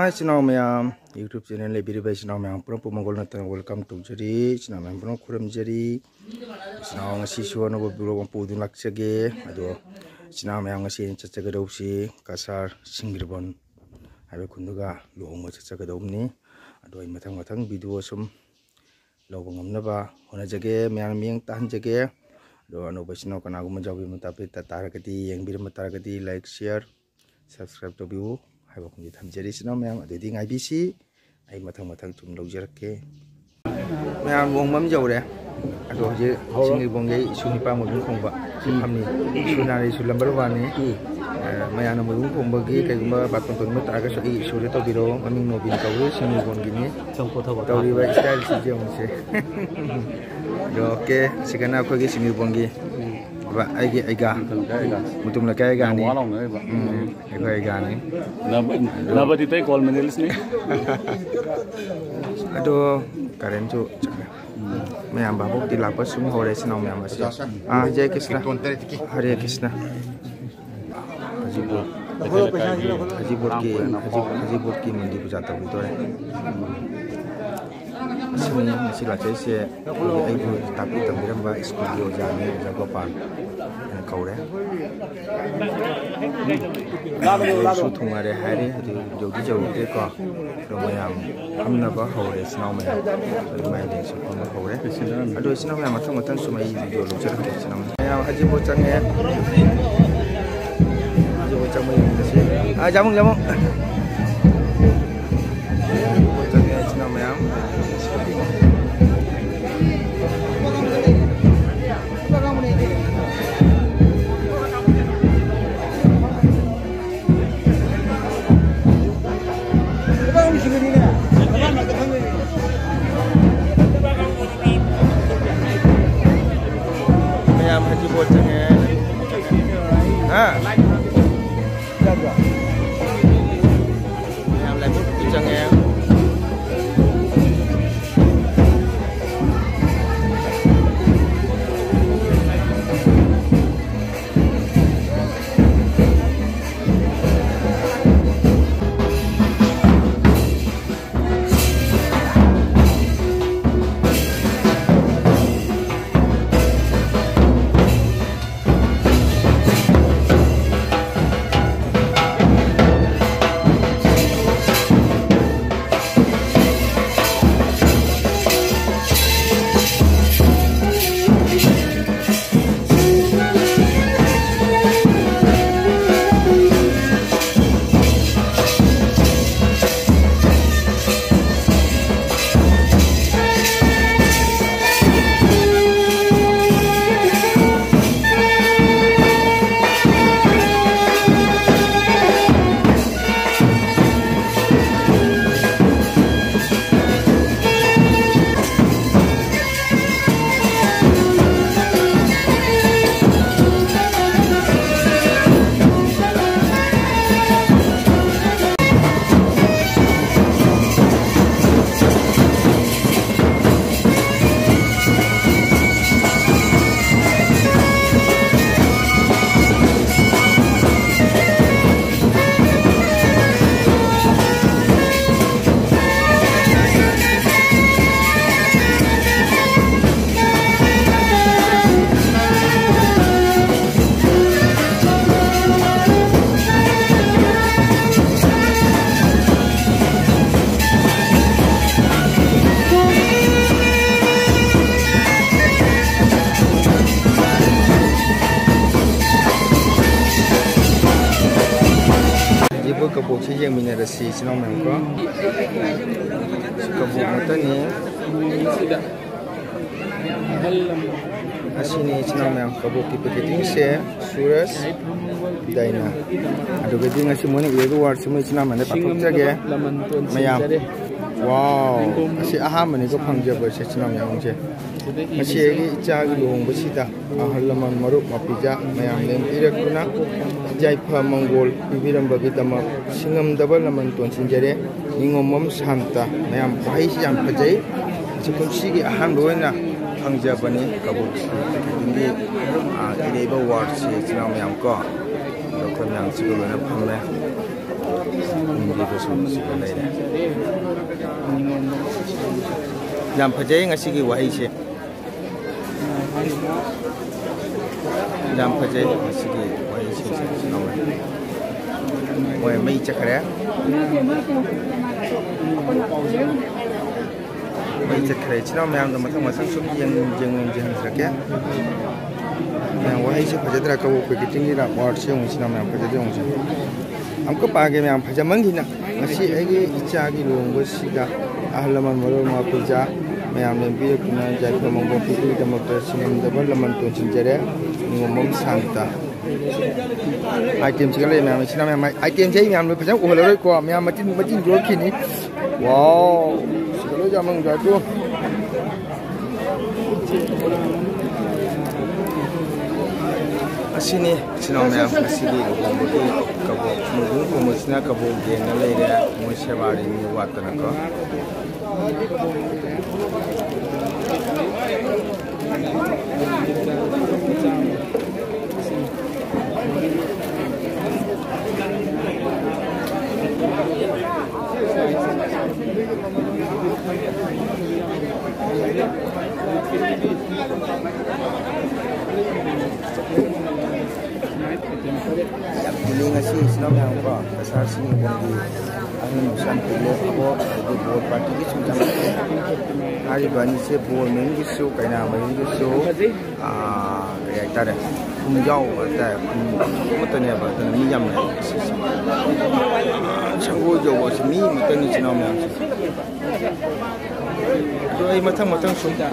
Hi, channel mayam YouTube channel le biri bai channel mayam pura pumagol na tang welcome to jari channel mayam pura kuram jari channel ngasi suwa no biro bang pudu nak chage ado channel mayam ngasi chachaga dau si kasar singirbon habe kunduga lohong chachaga dau ni ado ai mathang video sum lobang amna ba hona jage mayam ming tan jage do no basino kana gum jawi mutapi tataragati yang bir mataragati like share subscribe to view hai bakung di tham jari sino mayam adedi ngai bisi ai mathang tum lojirake mayam wong mam jawre ado je singi bongai isuni pa mo khong ba khamni sunari sulambar wani mayana mo khong ba gi kai gumba baton ton mata aga so i sure to biro maming no bin kawre singi bongi ni chongpo thawa tawri ba style si je onse do ke sigana ko gi singi bongi ba aiga mutum la kai ga ni aiga ni na ba di tai call manuals ni ado karen chu mayam ba bok di la pa sum hore sino mayam ba jai krishna hare krishna hajibur ki mandi puja ta bi tore sila se ai bu tapi tambiram ba studio jani jagopan kaure su thungare hari jogi jogi ko romayam hamna ba hore snow mayam romayam de su ko hore ado snow mayam mathang sumai video lo chara snow mayam hajibur change hajibur chamai se jamung change snow mayam haji bocengnya yang lain bocengnya kabuk si yang minerasi senang mereka kabuk mata ni asini senang mereka kabuk kita keting se suras daina ada keting asih mana itu war semua senang mana patung jaga mayam wow asih aham ni tu panggil apa senang mereka je masih lagi cari luang bersih ahalaman maruk mapija mayam yang tidak guna jaipa Mongol bibiram bagi tama singam double laman tuan sinjare ingomom santa mayam bahai siam pajai cikun sigi aham doina pangja bani kabut ini ini ba war si sinam mayam ko dokon yang sigulana phamne Yang fajai ngasi ki wahai se. Yang fajai ngasi ki wahai se. Wahai mai cakar. Mai cakar. Cina memang matang suki yang sakya. Yang wahai se fajai tera kau packaging ni rak word se ung cina memang fajai ung se. Amko pagi memang fajai mangi na. Ngasi agi icha agi longo siga ahlaman moro ma pija. Mayam lebih kena jadi pemangku fikir demokrasi memang leman tu cinjere ngomong santa. Item sekali mayam Cina mayam item saya mayam lebih macam orang kau mayam macam jual kini. Wow, sekali zaman jatuh. Asini Cina mayam asini ngomong kabo ngomong Cina kabo gena lera ngomong bari ni watan ko. Pilih ngasih Islam yang apa? Kasar sini bagi ahli Muslim pilih apa? Itu buat parti itu macam hari bani se buat mengisu, kena mengisu, kayak tadi, kumjau, tadi, macamnya apa? Tadi minjam ni, canggu jauh, semi macam ni Islam yang. Jadi macam sumpah.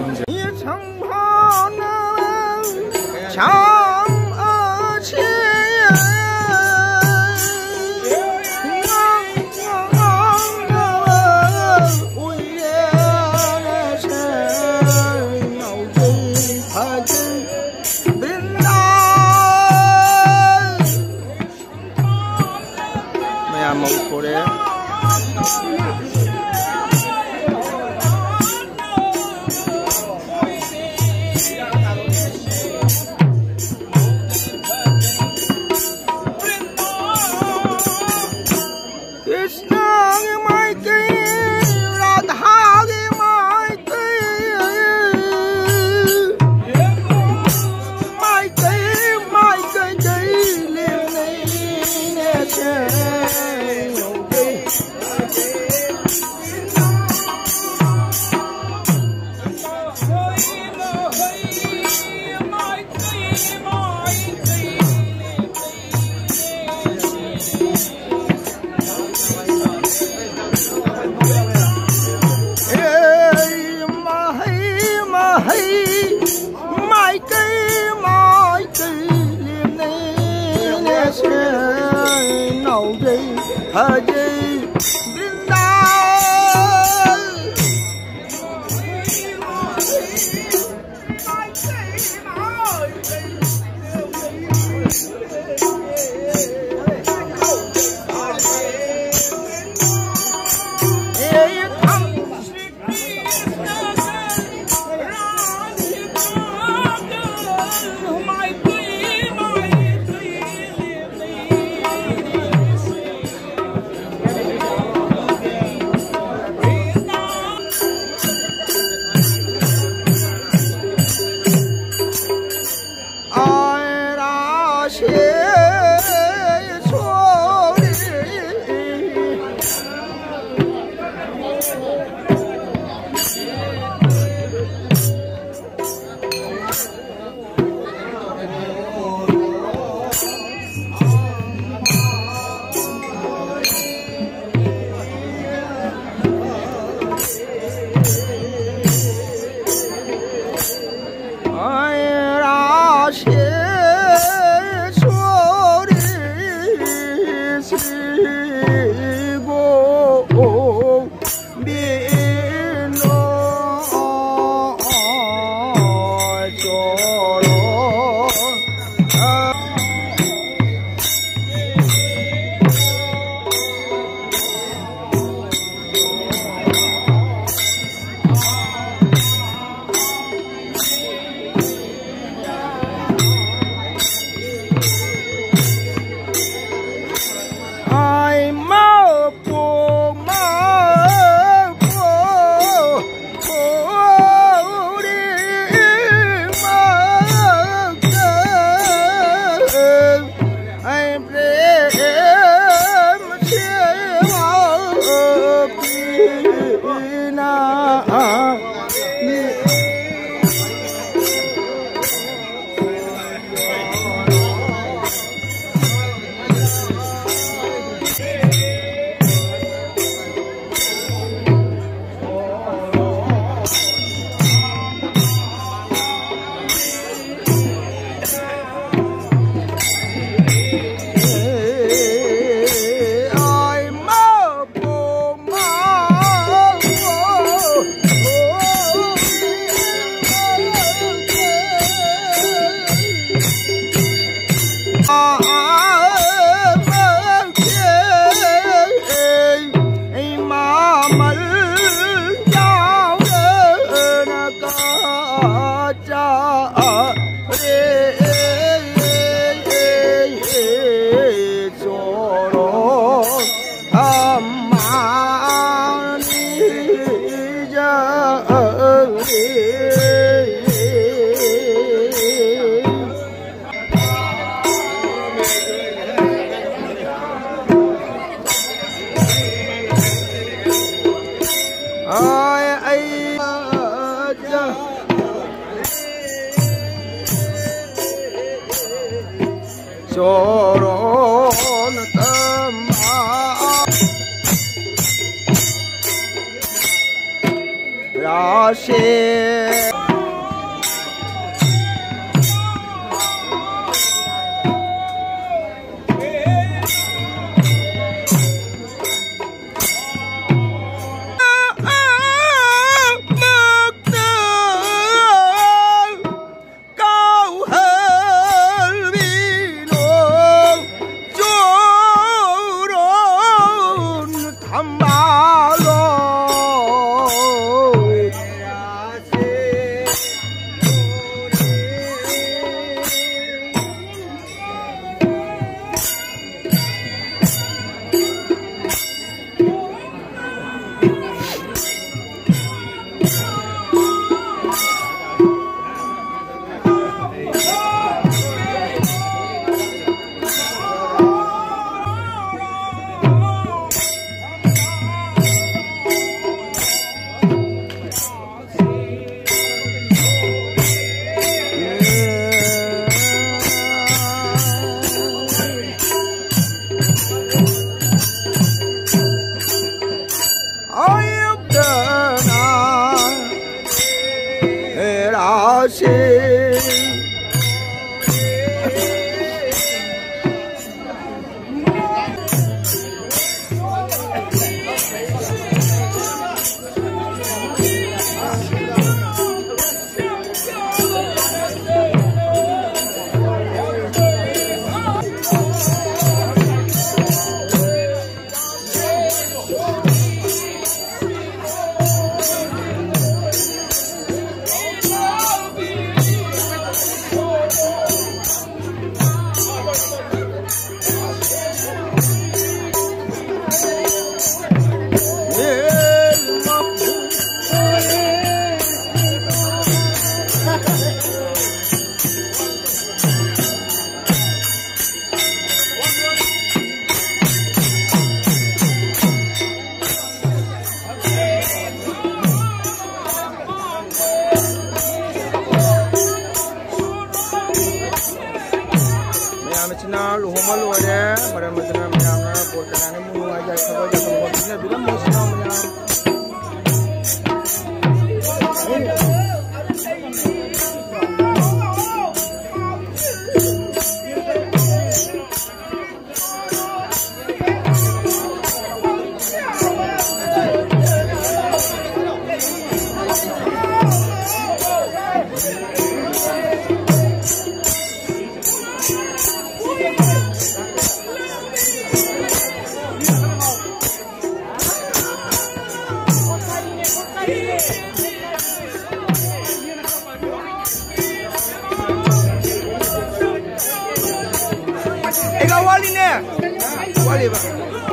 Wali ba?